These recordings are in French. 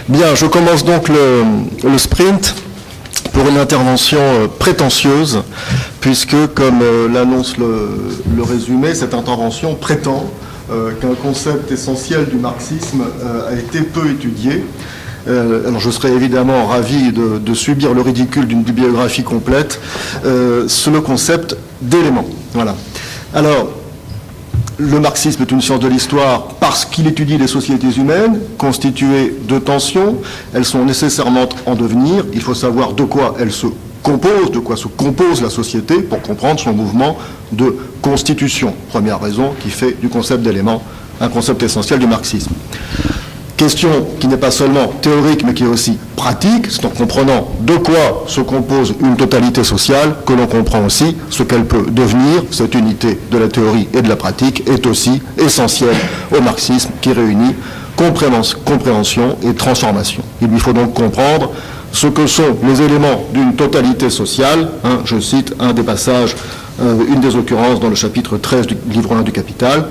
Bien, je commence donc le sprint pour une intervention prétentieuse, puisque, comme l'annonce le résumé, cette intervention prétend qu'un concept essentiel du marxisme a été peu étudié. Alors je serais évidemment ravi de subir le ridicule d'une bibliographie complète, c'est le concept d'élément. Voilà. Alors, le marxisme est une science de l'histoire parce qu'il étudie les sociétés humaines constituées de tensions. Elles sont nécessairement en devenir. Il faut savoir de quoi elles se composent, de quoi se compose la société pour comprendre son mouvement de constitution. Première raison qui fait du concept d'élément un concept essentiel du marxisme. Question qui n'est pas seulement théorique, mais qui est aussi pratique. C'est en comprenant de quoi se compose une totalité sociale que l'on comprend aussi ce qu'elle peut devenir. Cette unité de la théorie et de la pratique est aussi essentielle au marxisme qui réunit compréhension et transformation. Il lui faut donc comprendre ce que sont les éléments d'une totalité sociale. Je cite un des passages, une des occurrences dans le chapitre 13 du livre 1 du Capital,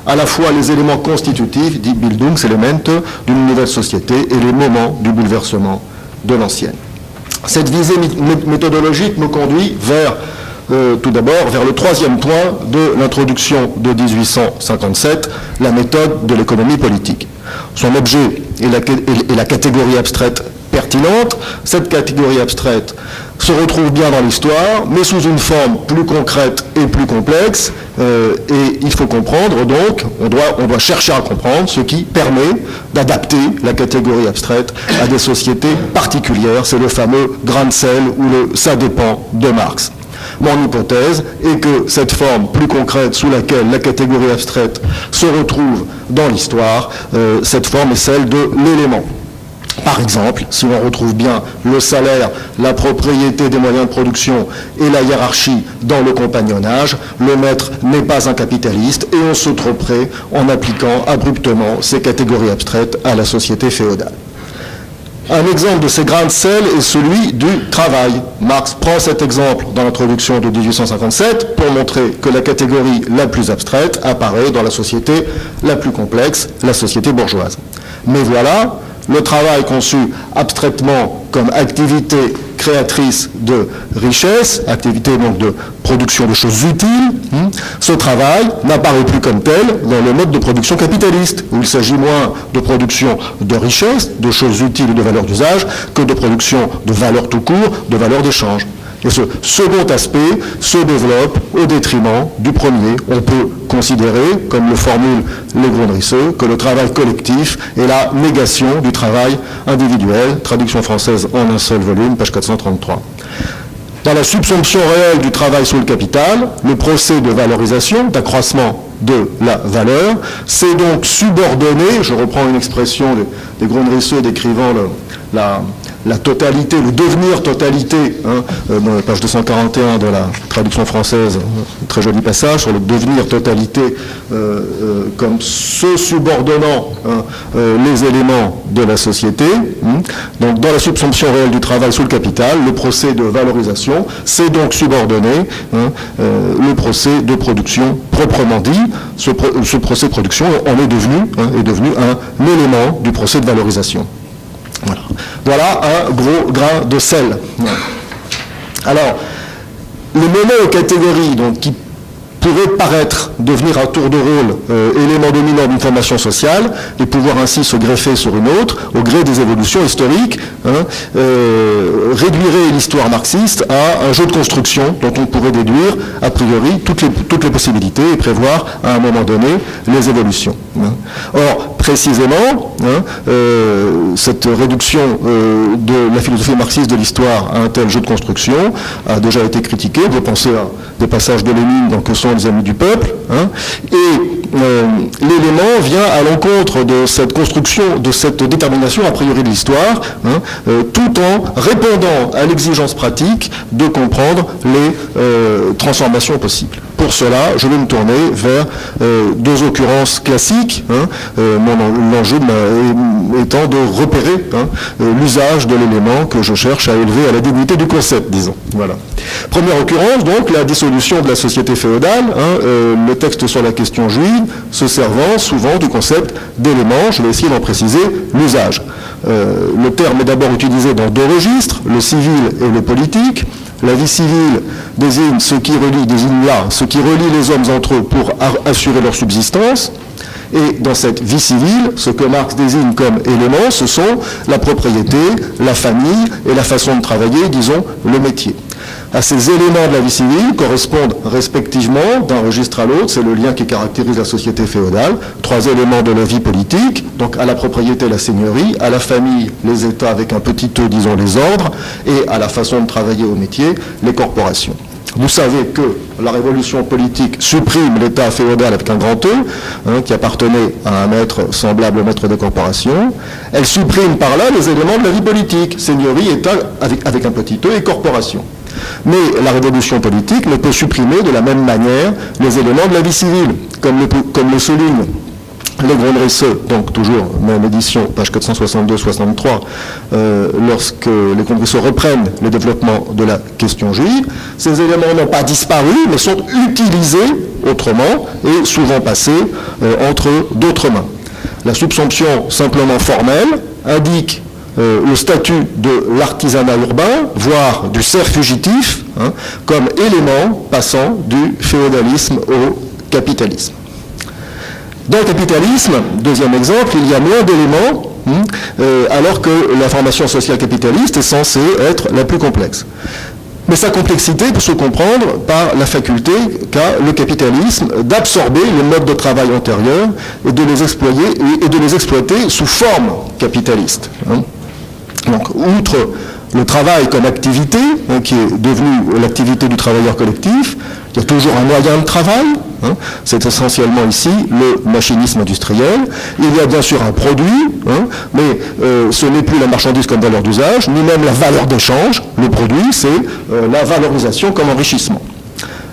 à la fois les éléments constitutifs, dit Bildungselement, d'une nouvelle société et les moments du bouleversement de l'ancienne. Cette visée méthodologique me conduit vers, tout d'abord, vers le troisième point de l'introduction de 1857, la méthode de l'économie politique. Son objet est la catégorie abstraite pertinente. Cette catégorie abstraite se retrouve bien dans l'histoire, mais sous une forme plus concrète et plus complexe. Et il faut comprendre, donc, on doit chercher à comprendre ce qui permet d'adapter la catégorie abstraite à des sociétés particulières. C'est le fameux grain de sel ou le « ça dépend » de Marx. Mon hypothèse est que cette forme plus concrète sous laquelle la catégorie abstraite se retrouve dans l'histoire, cette forme est celle de l'élément. Par exemple, si l'on retrouve bien le salaire, la propriété des moyens de production et la hiérarchie dans le compagnonnage, le maître n'est pas un capitaliste et on se tromperait en appliquant abruptement ces catégories abstraites à la société féodale. Un exemple de ces grains de sel est celui du travail. Marx prend cet exemple dans l'introduction de 1857 pour montrer que la catégorie la plus abstraite apparaît dans la société la plus complexe, la société bourgeoise. Mais voilà, le travail conçu abstraitement comme activité créatrice de richesse, activité donc de production de choses utiles, ce travail n'apparaît plus comme tel dans le mode de production capitaliste, où il s'agit moins de production de richesse, de choses utiles et de valeurs d'usage, que de production de valeurs tout court, de valeurs d'échange. Et ce second aspect se développe au détriment du premier. On peut considérer, comme le formule Les Grundrisse, que le travail collectif est la négation du travail individuel. Traduction française en un seul volume, page 433. Dans la subsomption réelle du travail sous le capital, le procès de valorisation, d'accroissement de la valeur, c'est donc subordonné, je reprends une expression des Grundrisse décrivant la totalité, le devenir totalité, dans la page 241 de la traduction française, très joli passage sur le devenir totalité, comme se subordonnant les éléments de la société. Donc dans la subsomption réelle du travail sous le capital, le procès de valorisation, c'est donc subordonné le procès de production proprement dit. Ce procès de production en est devenu un élément du procès de valorisation. Voilà un gros grain de sel. Alors, le moment aux catégories donc, qui pourrait paraître devenir à tour de rôle élément dominant d'une formation sociale et pouvoir ainsi se greffer sur une autre au gré des évolutions historiques, réduirait l'histoire marxiste à un jeu de construction dont on pourrait déduire a priori toutes les possibilités et prévoir à un moment donné les évolutions. Or, précisément, cette réduction de la philosophie marxiste de l'histoire à un tel jeu de construction a déjà été critiquée. Vous pensez à des passages de Lénine dans Que sont les amis du peuple, et l'élément vient à l'encontre de cette construction, de cette détermination a priori de l'histoire, tout en répondant à l'exigence pratique de comprendre les transformations possibles. Pour cela, je vais me tourner vers deux occurrences classiques, l'enjeu étant de repérer l'usage de l'élément que je cherche à élever à la dignité du concept, disons. Voilà. Première occurrence, donc, la dissolution de la société féodale, le texte sur la question juive, se servant souvent du concept d'élément, je vais essayer d'en préciser l'usage. Le terme est d'abord utilisé dans deux registres, le civil et le politique. La vie civile désigne ce qui relie les hommes entre eux pour assurer leur subsistance. Et dans cette vie civile, ce que Marx désigne comme éléments, ce sont la propriété, la famille et la façon de travailler, disons, le métier. À ces éléments de la vie civile correspondent respectivement, d'un registre à l'autre, c'est le lien qui caractérise la société féodale, trois éléments de la vie politique, donc à la propriété, la seigneurie, à la famille, les États avec un petit e, disons les ordres, et à la façon de travailler au métier, les corporations. Vous savez que la révolution politique supprime l'État féodal avec un grand E, qui appartenait à un maître semblable au maître des corporations. Elle supprime par là les éléments de la vie politique, seigneurie, État avec un petit E et corporation. Mais la révolution politique ne peut supprimer de la même manière les éléments de la vie civile, comme le souligne les Grundrisse, donc toujours même édition, page 462-63, lorsque les Grundrisse reprennent le développement de la question juive, ces éléments n'ont pas disparu, mais sont utilisés autrement et souvent passés entre d'autres mains. La subsomption simplement formelle indique le statut de l'artisanat urbain, voire du serf fugitif, comme élément passant du féodalisme au capitalisme. Dans le capitalisme, deuxième exemple, il y a moins d'éléments, alors que la formation sociale capitaliste est censée être la plus complexe. Mais sa complexité peut se comprendre par la faculté qu'a le capitalisme d'absorber les modes de travail antérieurs et de les exploiter sous forme capitaliste. Donc, outre le travail comme activité, qui est devenu l'activité du travailleur collectif, il y a toujours un moyen de travail, c'est essentiellement ici le machinisme industriel. Il y a bien sûr un produit, mais ce n'est plus la marchandise comme valeur d'usage, ni même la valeur d'échange. Le produit, c'est la valorisation comme enrichissement.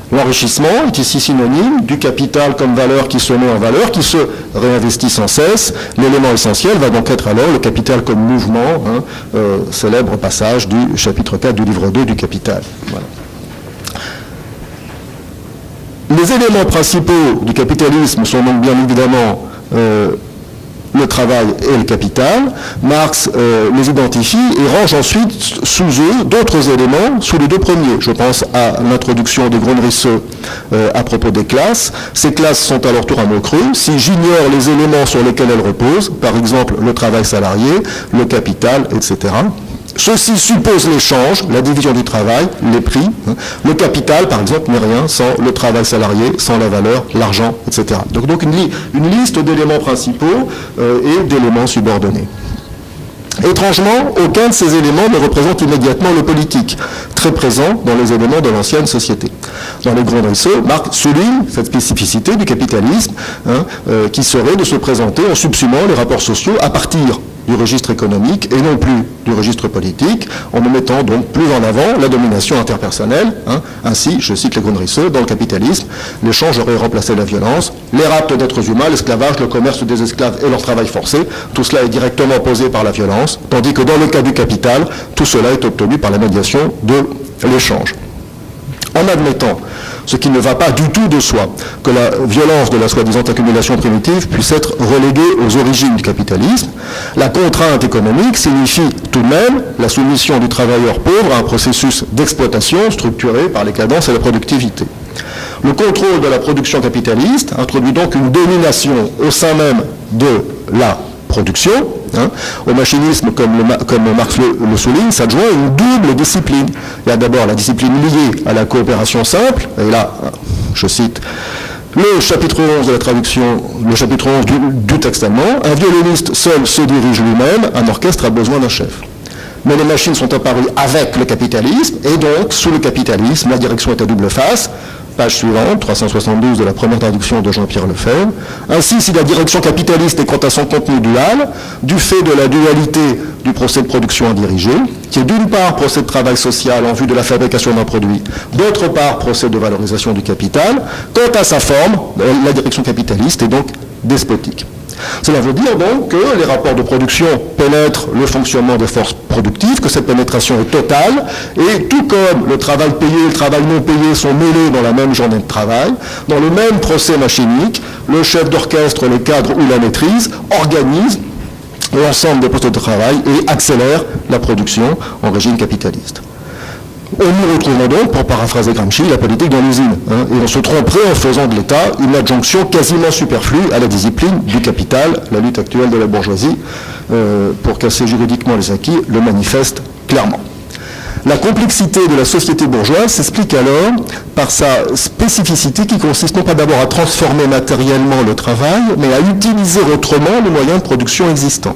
L'enrichissement est ici synonyme du capital comme valeur qui se met en valeur, qui se réinvestit sans cesse. L'élément essentiel va donc être alors le capital comme mouvement, célèbre passage du chapitre 4 du livre 2 du Capital. Voilà. Les éléments principaux du capitalisme sont donc bien évidemment le travail et le capital. Marx les identifie et range ensuite sous eux d'autres éléments, sous les deux premiers. Je pense à l'introduction de Grundrisse à propos des classes. Ces classes sont à leur tour un mot creux. Si j'ignore les éléments sur lesquels elles reposent, par exemple le travail salarié, le capital, etc., ceci suppose l'échange, la division du travail, les prix. Le capital, par exemple, n'est rien sans le travail salarié, sans la valeur, l'argent, etc. Donc une liste d'éléments principaux et d'éléments subordonnés. Étrangement, aucun de ces éléments ne représente immédiatement le politique, très présent dans les éléments de l'ancienne société. Dans les Grundrisse, Marx souligne cette spécificité du capitalisme qui serait de se présenter en subsumant les rapports sociaux à partir du registre économique et non plus du registre politique, en ne mettant donc plus en avant la domination interpersonnelle. Ainsi, je cite les Grundrisse, dans le capitalisme, l'échange aurait remplacé la violence, les rapts d'êtres humains, l'esclavage, le commerce des esclaves et leur travail forcé, tout cela est directement posé par la violence, tandis que dans le cas du capital, tout cela est obtenu par la médiation de l'échange. En admettant ce qui ne va pas du tout de soi, que la violence de la soi-disant accumulation primitive puisse être reléguée aux origines du capitalisme, la contrainte économique signifie tout de même la soumission du travailleur pauvre à un processus d'exploitation structuré par les cadences et la productivité. Le contrôle de la production capitaliste introduit donc une domination au sein même de la production. Au machinisme, comme Marx le souligne, s'adjoint une double discipline. Il y a d'abord la discipline liée à la coopération simple, et là, je cite le chapitre 11 de la traduction, le chapitre 11 du texte allemand, un violoniste seul se dirige lui-même, un orchestre a besoin d'un chef. Mais les machines sont apparues avec le capitalisme, et donc, sous le capitalisme, la direction est à double face. Page suivante, 372 de la première traduction de Jean-Pierre Lefebvre. Ainsi, si la direction capitaliste est quant à son contenu dual, du fait de la dualité du procès de production indirigé, qui est d'une part procès de travail social en vue de la fabrication d'un produit, d'autre part procès de valorisation du capital, quant à sa forme, la direction capitaliste est donc despotique. Cela veut dire donc que les rapports de production pénètrent le fonctionnement des forces productives, que cette pénétration est totale, et tout comme le travail payé et le travail non payé sont mêlés dans la même journée de travail, dans le même procès machinique, le chef d'orchestre, le cadre ou la maîtrise organisent l'ensemble des postes de travail et accélère la production en régime capitaliste. On y retrouvons donc, pour paraphraser Gramsci, la politique dans l'usine. Et on se tromperait en faisant de l'État une adjonction quasiment superflue à la discipline du capital. La lutte actuelle de la bourgeoisie, pour casser juridiquement les acquis, le manifeste clairement. La complexité de la société bourgeoise s'explique alors par sa spécificité qui consiste non pas d'abord à transformer matériellement le travail, mais à utiliser autrement les moyens de production existants.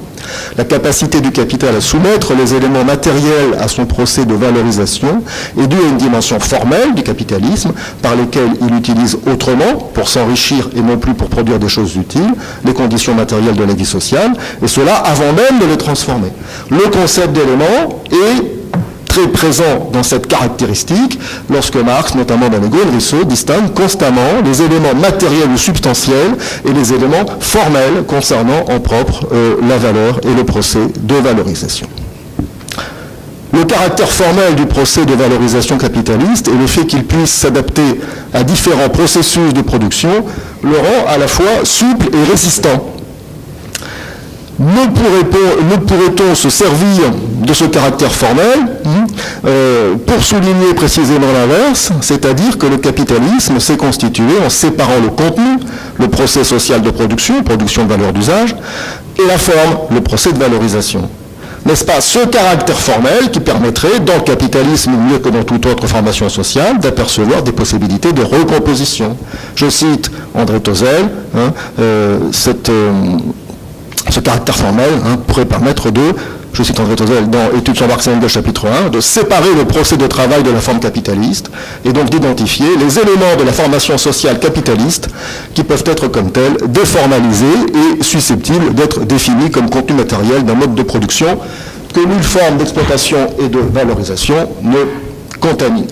La capacité du capital à soumettre les éléments matériels à son procès de valorisation est due à une dimension formelle du capitalisme par lesquelles il utilise autrement, pour s'enrichir et non plus pour produire des choses utiles, les conditions matérielles de la vie sociale, et cela avant même de les transformer. Le concept d'élément est très présent dans cette caractéristique lorsque Marx, notamment dans les Gaulle-Rousseau, distingue constamment les éléments matériels ou substantiels et les éléments formels concernant en propre la valeur et le procès de valorisation. Le caractère formel du procès de valorisation capitaliste et le fait qu'il puisse s'adapter à différents processus de production le rend à la fois souple et résistant. Ne pourrait-on se servir de ce caractère formel pour souligner précisément l'inverse, c'est-à-dire que le capitalisme s'est constitué en séparant le contenu, le procès social de production, production de valeur d'usage, et la forme, le procès de valorisation. N'est-ce pas ce caractère formel qui permettrait, dans le capitalisme mieux que dans toute autre formation sociale, d'apercevoir des possibilités de recomposition? Je cite André Tozzel, ce caractère formel pourrait permettre de, je cite André Tozzel dans Études sur Marx et Engels chapitre 1, de séparer le procès de travail de la forme capitaliste et donc d'identifier les éléments de la formation sociale capitaliste qui peuvent être comme tels déformalisés et susceptibles d'être définis comme contenu matériel d'un mode de production que nulle forme d'exploitation et de valorisation ne contamine.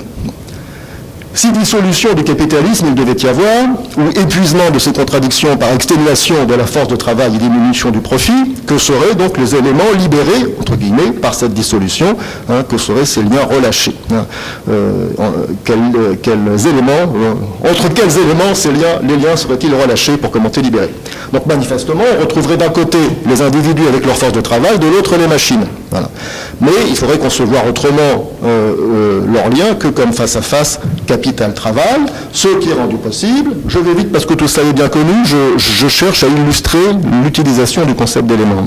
Si dissolution du capitalisme il devait y avoir, ou épuisement de ces contradictions par exténuation de la force de travail et diminution du profit, que seraient donc les éléments libérés, entre guillemets, par cette dissolution, que seraient ces liens relâchés quels éléments, entre quels éléments les liens seraient-ils relâchés pour commenter libérés? Donc manifestement, on retrouverait d'un côté les individus avec leur force de travail, de l'autre les machines. Voilà. Mais il faudrait concevoir autrement leurs liens que comme face à face capital-travail, ce qui est rendu possible. Je vais vite parce que tout ça est bien connu, je cherche à illustrer l'utilisation du concept d'élément.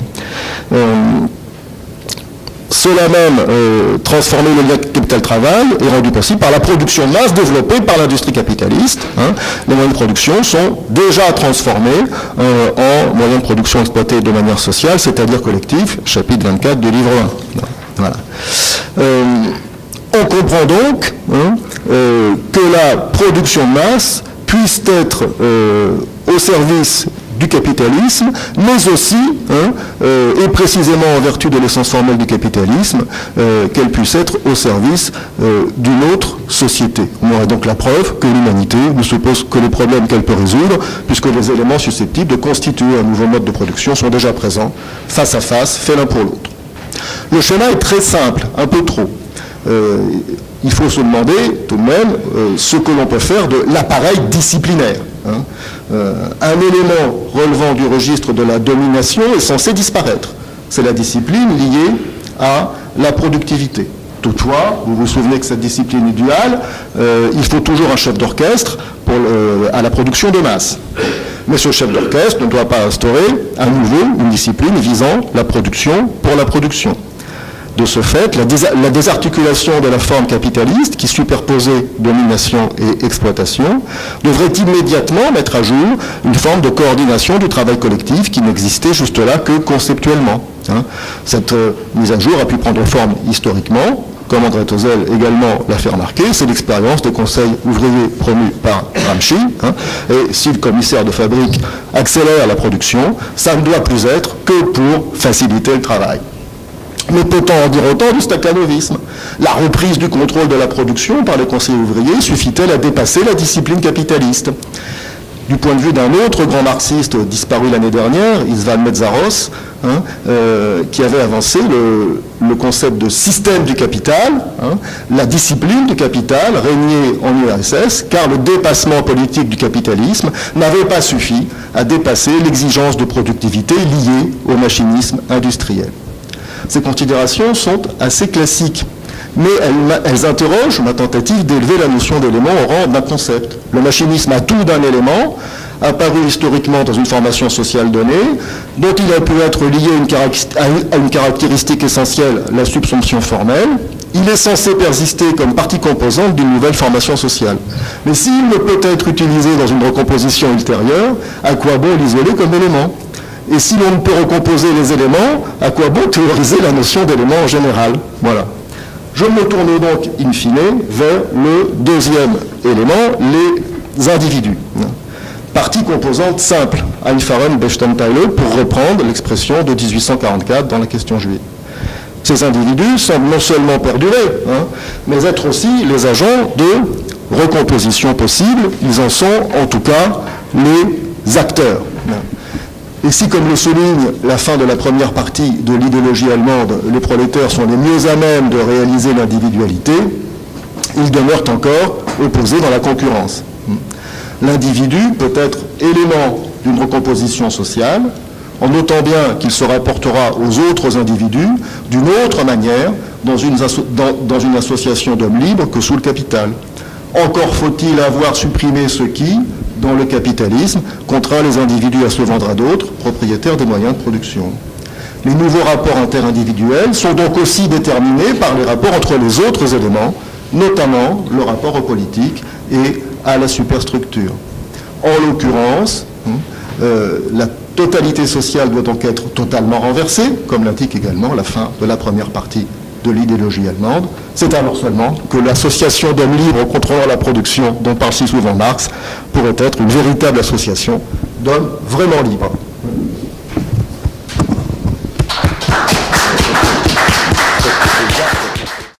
Cela même, transformer le lien capital-travail est rendu possible par la production de masse développée par l'industrie capitaliste. Les moyens de production sont déjà transformés en moyens de production exploités de manière sociale, c'est-à-dire collectif, chapitre 24 du livre 1. Voilà. On comprend donc que la production de masse puisse être au service du capitalisme, mais aussi, et précisément en vertu de l'essence formelle du capitalisme, qu'elle puisse être au service d'une autre société. On aurait donc la preuve que l'humanité ne se pose que les problèmes qu'elle peut résoudre, puisque les éléments susceptibles de constituer un nouveau mode de production sont déjà présents, face à face, faits l'un pour l'autre. Le schéma est très simple, un peu trop. Il faut se demander tout de même ce que l'on peut faire de l'appareil disciplinaire. Un élément relevant du registre de la domination est censé disparaître. C'est la discipline liée à la productivité. Toutefois, vous vous souvenez que cette discipline est duale, il faut toujours un chef d'orchestre à la production de masse. Mais ce chef d'orchestre ne doit pas instaurer à nouveau une discipline visant la production pour la production. De ce fait, la désarticulation de la forme capitaliste, qui superposait domination et exploitation, devrait immédiatement mettre à jour une forme de coordination du travail collectif qui n'existait juste là que conceptuellement. Cette mise à jour a pu prendre forme historiquement, comme André Tozzel également l'a fait remarquer, c'est l'expérience des conseils ouvriers promus par Gramsci. Et si le commissaire de fabrique accélère la production, ça ne doit plus être que pour faciliter le travail. Mais peut-on en dire autant du stakhanovisme? La reprise du contrôle de la production par les conseillers ouvriers suffit-elle à dépasser la discipline capitaliste? du point de vue d'un autre grand marxiste disparu l'année dernière, István Mészáros, qui avait avancé le concept de système du capital, la discipline du capital régnait en URSS, car le dépassement politique du capitalisme n'avait pas suffi à dépasser l'exigence de productivité liée au machinisme industriel. Ces considérations sont assez classiques, mais elles interrogent ma tentative d'élever la notion d'élément au rang d'un concept. Le machinisme a tout d'un élément, apparu historiquement dans une formation sociale donnée, dont il a pu être lié à une caractéristique essentielle, la subsomption formelle. Il est censé persister comme partie composante d'une nouvelle formation sociale. Mais s'il ne peut être utilisé dans une recomposition ultérieure, à quoi bon l'isoler comme élément ? Et si l'on ne peut recomposer les éléments, à quoi bon théoriser la notion d'élément en général ? Voilà. Je me tourne donc, in fine, vers le deuxième élément, les individus. Partie composante simple, Einfachen Bestandteile, pour reprendre l'expression de 1844 dans la question juive. Ces individus semblent non seulement perdurer, mais être aussi les agents de recomposition possible. Ils en sont, en tout cas, les acteurs. Et si, comme le souligne la fin de la première partie de l'idéologie allemande, les prolétaires sont les mieux à même de réaliser l'individualité, ils demeurent encore opposés dans la concurrence. L'individu peut être élément d'une recomposition sociale, en notant bien qu'il se rapportera aux autres individus d'une autre manière dans une association d'hommes libres que sous le capital. Encore faut-il avoir supprimé ce qui, dans le capitalisme, contraint les individus à se vendre à d'autres, propriétaires des moyens de production. Les nouveaux rapports interindividuels sont donc aussi déterminés par les rapports entre les autres éléments, notamment le rapport aux politiques et à la superstructure. En l'occurrence, la totalité sociale doit donc être totalement renversée, comme l'indique également la fin de la première partie de l'idéologie allemande. C'est alors seulement que l'association d'hommes libres contrôlant la production, dont parle si souvent Marx, pourrait être une véritable association d'hommes vraiment libres.